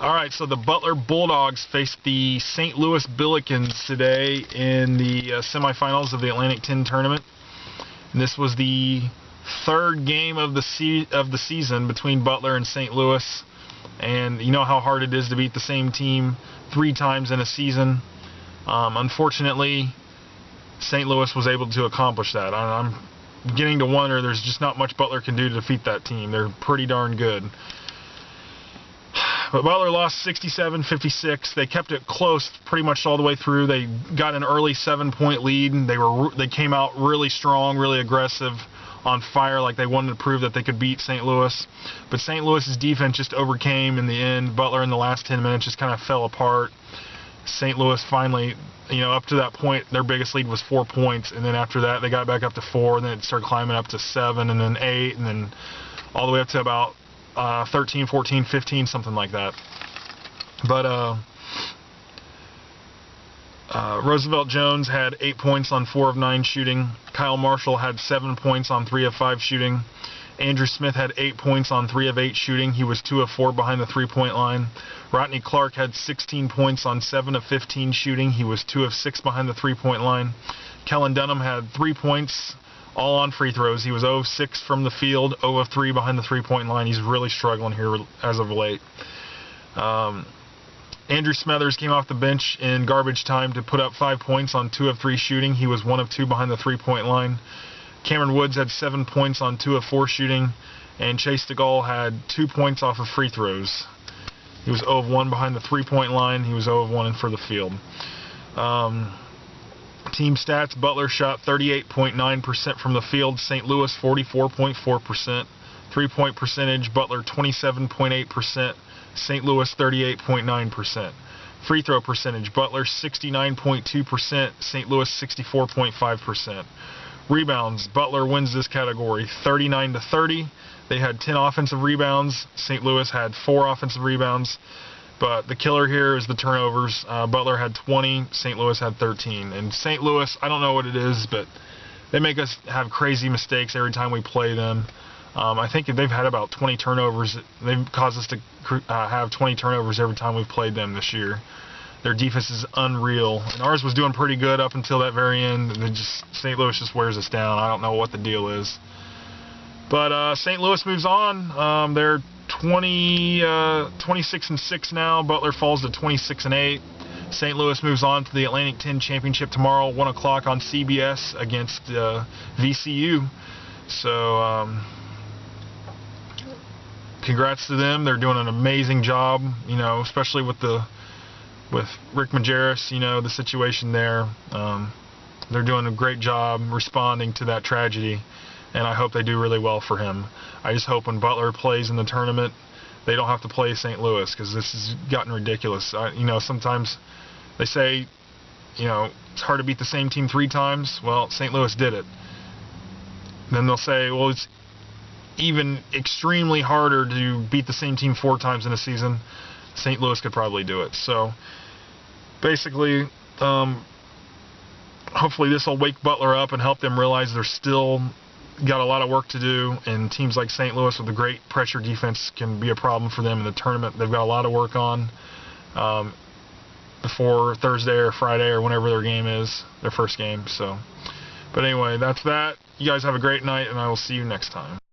All right, so the Butler Bulldogs faced the St. Louis Billikens today in the semifinals of the Atlantic 10 tournament. And this was the third game of the season between Butler and St. Louis. And you know how hard it is to beat the same team 3 times in a season. Unfortunately, St. Louis was able to accomplish that. I'm beginning to wonder there's just not much Butler can do to defeat that team. They're pretty darn good. But Butler lost 67-56. They kept it close pretty much all the way through. They got an early 7-point lead. They came out really strong, really aggressive, on fire, like they wanted to prove that they could beat St. Louis. But St. Louis's defense just overcame in the end. Butler in the last 10 minutes just kind of fell apart. St. Louis finally, up to that point, their biggest lead was 4 points, and then after that they got back up to 4, and then it started climbing up to 7, and then 8, and then all the way up to about 13, 14, 15, something like that. But Roosevelt Jones had 8 points on 4 of 9 shooting. Kyle Marshall had 7 points on 3 of 5 shooting. Andrew Smith had 8 points on 3 of 8 shooting. He was 2 of 4 behind the 3-point line. Rodney Clark had 16 points on 7 of 15 shooting. He was 2 of 6 behind the 3-point line. Kellen Dunham had 3 points, all on free throws. He was 0 of 6 from the field, 0 of 3 behind the 3-point line. He's really struggling here as of late. Andrew Smethers came off the bench in garbage time to put up 5 points on 2 of 3 shooting. He was 1 of 2 behind the 3-point line. Cameron Woods had 7 points on 2 of 4 shooting, and Chase DeGaulle had 2 points off of free throws. He was 0 of 1 behind the 3-point line. He was 0 of 1 for the field. Team stats: Butler shot 38.9% from the field, St. Louis 44.4%. 3-point percentage: Butler 27.8%, St. Louis 38.9%. Free throw percentage: Butler 69.2%, St. Louis 64.5%. Rebounds: Butler wins this category 39-30. They had 10 offensive rebounds. St. Louis had 4 offensive rebounds. But the killer here is the turnovers. Butler had 20, St. Louis had 13. And St. Louis, I don't know what it is, but they make us have crazy mistakes every time we play them. I think they've had about 20 turnovers. They've caused us to have 20 turnovers every time we've played them this year. Their defense is unreal. And ours was doing pretty good up until that very end. And St. Louis just wears us down. I don't know what the deal is. But St. Louis moves on. They're 26-6 now. Butler falls to 26-8. St. Louis moves on to the Atlantic 10 Championship tomorrow, 1 o'clock on CBS against VCU. So congrats to them. They're doing an amazing job, especially with Rick Majerus, the situation there. They're doing a great job responding to that tragedy, and I hope they do really well for him. I just hope when Butler plays in the tournament, they don't have to play St. Louis, because this has gotten ridiculous. Sometimes they say, it's hard to beat the same team 3 times. Well, St. Louis did it. Then they'll say, well, it's even extremely harder to beat the same team 4 times in a season. St. Louis could probably do it. So basically, hopefully this will wake Butler up and help them realize they're still got a lot of work to do, and teams like St. Louis with a great pressure defense can be a problem for them in the tournament. They've got a lot of work on before Thursday or Friday or whenever their game is, their first game. So, but anyway, that's that. You guys have a great night, and I will see you next time.